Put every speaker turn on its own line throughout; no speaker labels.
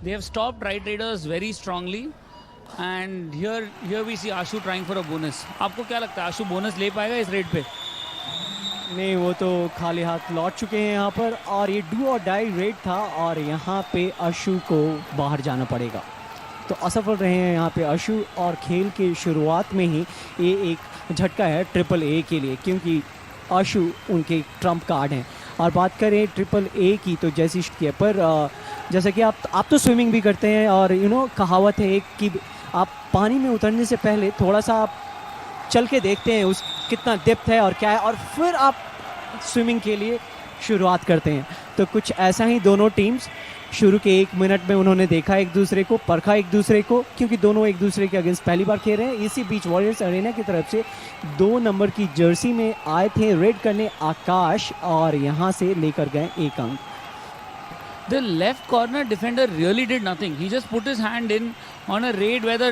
They have stopped right raiders very strongly, and here we see Ashu trying for a bonus. आपको क्या लगता है आशु bonus ले पाएगा इस रेड पे?
नहीं, वो तो खाली हाथ लौट चुके हैं यहाँ पर, और ये डू और डाई रेड था और यहाँ पे अशु को बाहर जाना पड़ेगा। तो असफल रहे हैं यहाँ पे अशु, और खेल की शुरुआत में ही ये एक झटका है ट्रिपल ए के लिए, क्योंकि अशु उनके ट्रम्प कार्ड हैं। और बात करें ट्रिपल ए की, तो जैसी पर जैसा कि आप तो स्विमिंग भी करते हैं, और कहावत है एक कि आप पानी में उतरने से पहले थोड़ा सा आप चल के देखते हैं उस कितना डेप्थ है और क्या है, और फिर आप स्विमिंग के लिए शुरुआत करते हैं। तो कुछ ऐसा ही दोनों टीम्स शुरू के 1 मिनट में उन्होंने देखा एक दूसरे को, परखा एक दूसरे को, क्योंकि दोनों एक दूसरे के अगेंस्ट पहली बार खेल रहे हैं। इसी बीच वॉरियर्स अरेना की तरफ से 2 नंबर की जर्सी में आए थे रेड करने आकाश, और यहाँ से लेकर गए 1 अंक।
The left corner defender really did nothing. He just put his hand in on a raid where the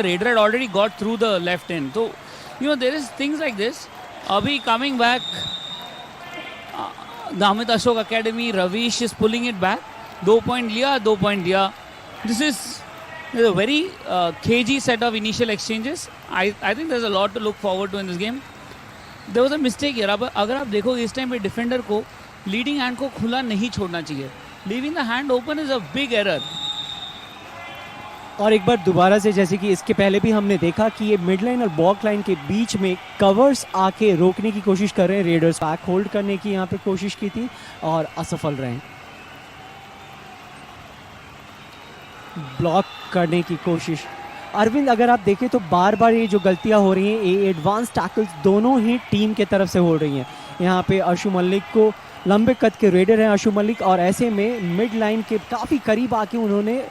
raider had already got through the left end. So, there is things like this. Abhi coming back, the Amit Ashok Academy, Ravish is pulling it back. 2 point liya, 2 point liya. This is a very cagey set of initial exchanges. I think there's a lot to look forward to in this game. There was a mistake here. अगर आप देखोगे इस time पे defender को leading hand को खुला नहीं छोड़ना चाहिए. Leaving the hand open is a big error.
और एक बार दोबारा से, जैसे कि इसके पहले भी हमने देखा कि ये मिड लाइन और बॉक लाइन के बीच में कवर्स आके रोकने की कोशिश कर रहे हैं रेडर्स। बैक होल्ड करने की यहाँ पे कोशिश की थी और असफल रहे। ब्लॉक करने की कोशिश, अरविंद अगर आप देखें तो बार बार ये जो गलतियां हो रही हैं, ये एडवांस टैकल्स दोनों ही टीम के तरफ से हो रही हैं। यहाँ पे अशु मलिक को, लंबे कद के रेडर हैं अशु मलिक, और ऐसे में मिड लाइन के काफ़ी करीब आके उन्होंने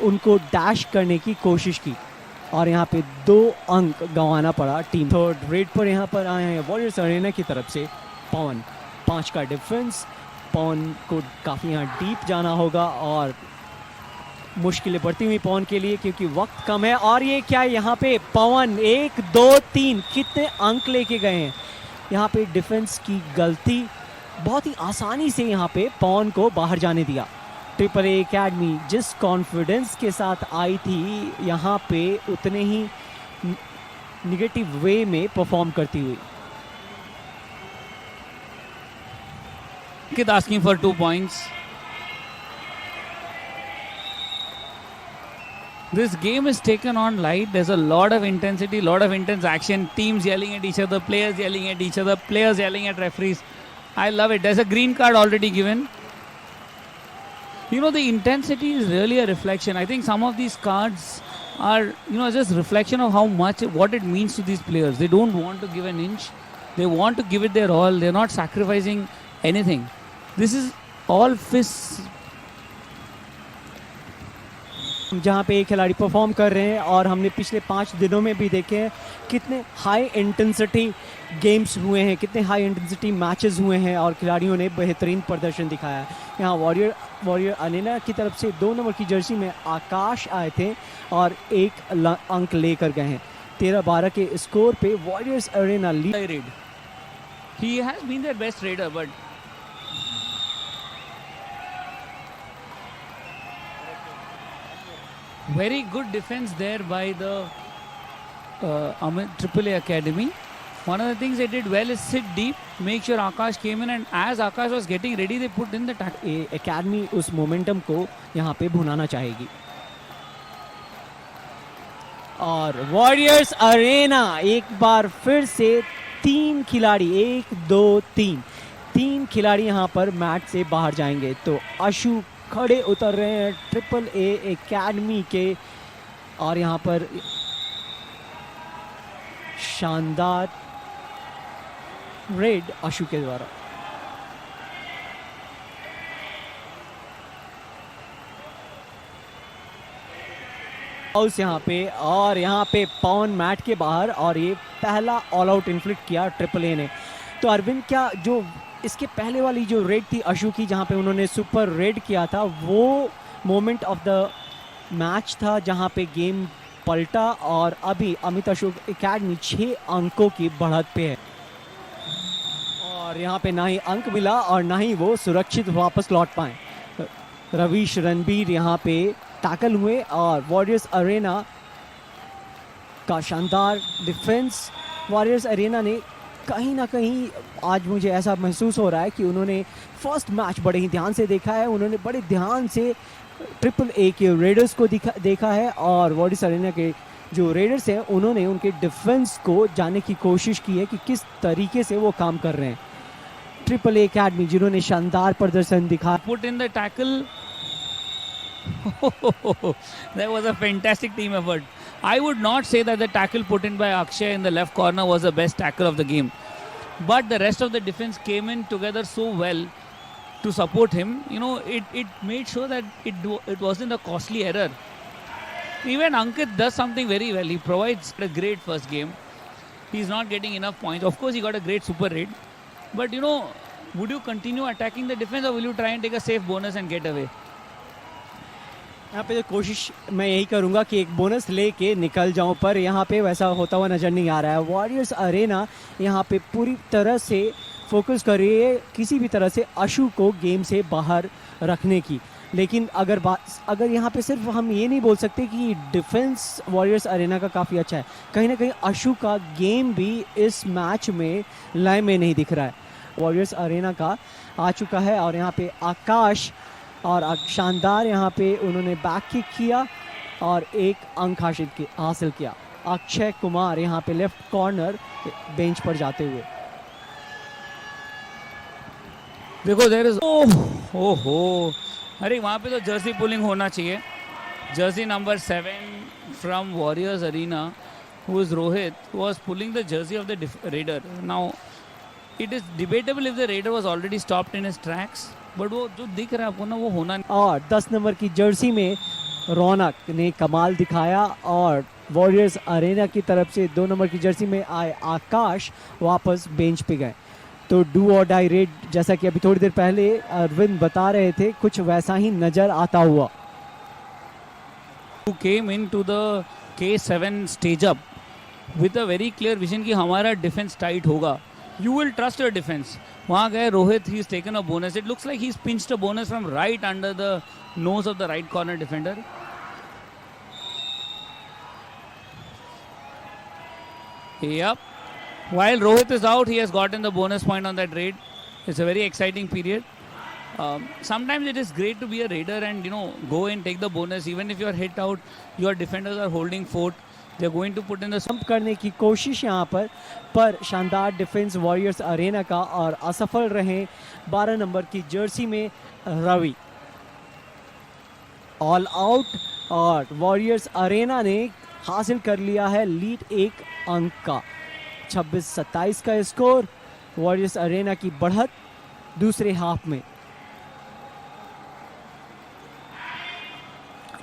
उनको डैश करने की कोशिश की, और यहाँ पे 2 अंक गंवाना पड़ा टीम। थर्ड रेड पर यहाँ पर आए हैं वॉरियर्स अरेना की तरफ से पवन। 5 का डिफेंस, पवन को काफ़ी यहाँ डीप जाना होगा, और मुश्किलें बढ़ती हुई पवन के लिए क्योंकि वक्त कम है। और ये क्या है यहाँ पे पवन 1 2 3 कितने अंक लेके गए हैं। यहाँ पे डिफेंस की गलती, बहुत ही आसानी से यहाँ पे पवन को बाहर जाने दिया। ट्रिपल ए एकेडमी जिस कॉन्फिडेंस के साथ आई थी यहाँ पे, उतने ही निगेटिव वे में परफॉर्म करती हुई।
Kid asking for 2 points. This game is taken on light. There's a lot of intensity, lot of intense action. Teams yelling at each other, players yelling at each other, players yelling at referees. I love it. There's a green card already given. The intensity is really a reflection. I think some of these cards are, just reflection of how much, what it means to these players. They don't want to give an inch. They want to give it their all. They're not sacrificing anything. This is all fists.
जहाँ पे एक खिलाड़ी perform कर रहे हैं, और हमने पिछले 5 दिनों में भी देखे हैं कितने हाई इंटेंसिटी गेम्स हुए हैं, कितने हाई इंटेंसिटी मैचेस हुए हैं, और खिलाड़ियों ने बेहतरीन प्रदर्शन दिखाया है। यहाँ वॉरियर अरेना की तरफ से 2 नंबर की जर्सी में आकाश आए थे और 1 अंक लेकर गए हैं। 13-12 के स्कोर पे warriors Arena lead.
He has been their best raider, but very good defense there by the Triple A Academy. One of the things they did well is sit deep, make sure Akash came in, and as Akash was getting ready, they put in the tackle.
Academy उस momentum को यहाँ पे भुनाना चाहेगी। और warriors Arena एक बार फिर से 3 खिलाड़ी, 1 2 3 खिलाड़ी यहाँ पर मैच से बाहर जाएंगे। तो अशु खड़े उतर रहे हैं ट्रिपल ए एकेडमी के, और यहाँ पर शानदार रेड अशु के द्वारा। यहाँ पे, और यहाँ पे पवन मैट के बाहर, और ये पहला ऑल आउट इन्फ्लिक्ट किया ट्रिपल ए ने। तो अरविंद, क्या जो इसके पहले वाली जो रेड थी अशु की, जहाँ पे उन्होंने सुपर रेड किया था, वो मोमेंट ऑफ द मैच था जहाँ पे गेम पलटा, और अभी अमित अशोक एकेडमी 6 अंकों की बढ़त पे है, और यहाँ पे ना ही अंक मिला और ना ही वो सुरक्षित वापस लौट पाए। रवीश रणबीर यहाँ पे टैकल हुए और वॉरियर्स अरेना का शानदार डिफेंस। वॉरियर्स अरेना ने कहीं ना कहीं आज मुझे ऐसा महसूस हो रहा है कि उन्होंने फर्स्ट मैच बड़े ही ध्यान से देखा है, उन्होंने बड़े ध्यान से ट्रिपल ए के रेडर्स को देखा है और वॉरियर्स अरेना के जो रेडर्स हैं उन्होंने उनके डिफेंस को जानने की कोशिश की है कि किस तरीके से वो काम कर रहे हैं। ट्रिपल ए अकेडमी जिन्होंने शानदार प्रदर्शन दिखा।
Put in the tackle. That was a fantastic team effort. I would not say that the tackle put in by Akshay in the left corner was the best tackle of the game. But the rest of the defense came in together so well to support him. You know, it made sure that it wasn't a costly error. Even Ankit does something very well. He provides a great first game. He's not getting enough points. Of course, he got a great super raid. But, you know, would you continue attacking the defense or will you try and take a safe bonus and get away?
यहाँ पे तो कोशिश मैं यही करूंगा कि एक bonus लेके निकल जाऊं, पर यहाँ पे वैसा होता हुआ नज़र नहीं आ रहा है। वॉरियर्स अरेना यहाँ पे पूरी तरह से फोकस कर रही है किसी भी तरह से अशु को गेम से बाहर रखने की। लेकिन अगर यहाँ पे सिर्फ हम ये नहीं बोल सकते कि डिफेंस वॉरियर्स अरेना का काफ़ी अच्छा है, कहीं ना कहीं अशु का गेम भी इस मैच में लय में नहीं दिख रहा है। वॉरियर्स अरेना का आ चुका है और यहाँ पे आकाश और शानदार यहाँ पे उन्होंने बैक किक किया और एक अंक हासिल किया। अक्षय कुमार यहाँ पे लेफ्ट कॉर्नर बेंच पर जाते हुए।
देखो देयर इज ओहो अरे वहाँ पे तो जर्सी पुलिंग होना चाहिए। Jersey number 7 from Warriors Arena who is Rohit was pulling the jersey of the raider. Now it is debatable if the raider was already stopped in his tracks, but वो जो दिख रहा है आपको ना वो होना नहीं।
और 10 नंबर की जर्सी में रौनक ने कमाल दिखाया और वॉरियर्स अरेना की तरफ से 2 नंबर की जर्सी में आए आकाश वापस बेंच पे गए। तो डू और डाई रेड जैसा कि अभी थोड़ी देर पहले अरविंद बता रहे थे कुछ वैसा ही नजर आता हुआ।
Who came into the K7 stage up with a very clear vision कि हमारा डिफेंस टाइट होगा। You will trust your defense. वहाँ गए Rohit, he's taken a bonus. It looks like he's pinched a bonus from right under the nose of the right corner defender. Yep. While Rohit is out, he has gotten the bonus point on that raid. It's a very exciting period. Sometimes it is great to be a raider and go and take the bonus. Even if you are hit out, your defenders are holding fort. They are going to put in the
sump करने की कोशिश यहाँ पर शानदार defence warriors Arena का और असफल रहे 12 नंबर की जर्सी में रवि। ऑल आउट और वॉरियर्स अरेना ने हासिल कर लिया है लीड 1 अंक का। 26-27 का स्कोर, वॉरियर्स अरेना की बढ़त दूसरे हाफ में।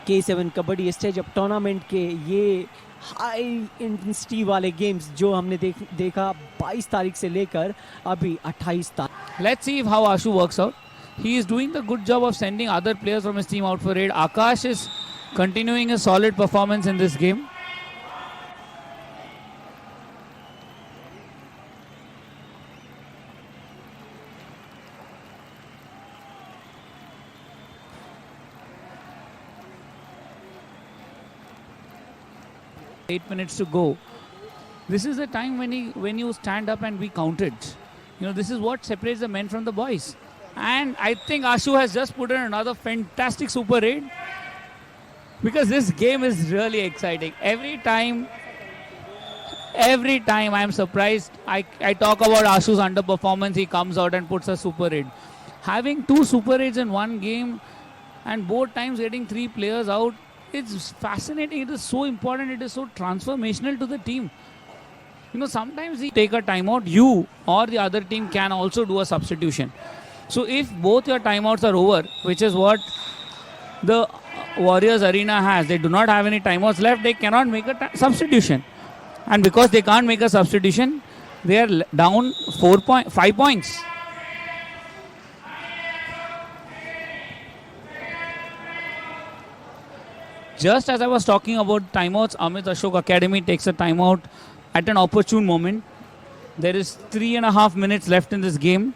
K7 kabaddi stage up tournament के ये हाई इंटेंसिटी वाले गेम्स जो हमने देखा 22 तारीख से लेकर अभी 28 तारीख।
Let's see how Ashu works out. He is doing the good job of sending other players from his team out for raid. Akash is continuing a solid performance in this game. Eight minutes to go. This is the time when you stand up and be counted. This is what separates the men from the boys. And I think Ashu has just put in another fantastic super raid because this game is really exciting. Every time I am surprised. I talk about Ashu's underperformance. He comes out and puts a super raid. Having 2 super raids in one game and both times getting 3 players out. It's fascinating. It is so important. It is so transformational to the team. Sometimes you take a timeout. You or the other team can also do a substitution. So if both your timeouts are over, which is what the Warriors Arena has, they do not have any timeouts left, they cannot make a substitution. And because they can't make a substitution, they are down 5 points. Just as I was talking about timeouts, Amit Ashok Academy takes a timeout at an opportune moment. There is 3.5 minutes left in this game.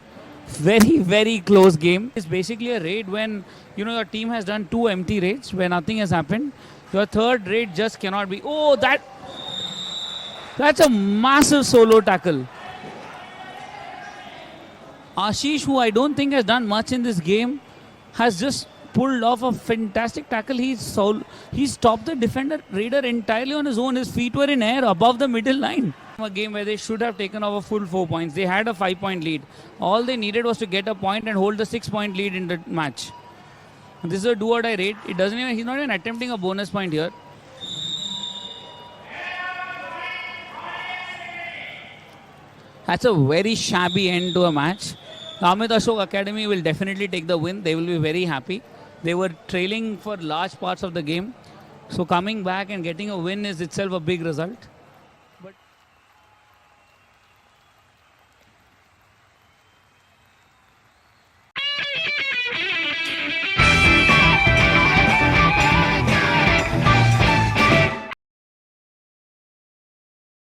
Very, very close game. It's basically a raid when your team has done 2 empty raids where nothing has happened. Your third raid just cannot be. Oh, that's a massive solo tackle. Ashish, who I don't think has done much in this game, has just pulled off a fantastic tackle. He stopped the defender raider entirely on his own. His feet were in air above the middle line. A game where they should have taken off a full 4 points. They had a 5-point lead. All they needed was to get a point and hold the 6-point lead in the match. This is a do or die raid. He's not even attempting a bonus point here. That's a very shabby end to a match. The Amit Ashok Academy will definitely take the win. They will be very happy. They were trailing for large parts of the game. So coming back and getting a win is itself a big result.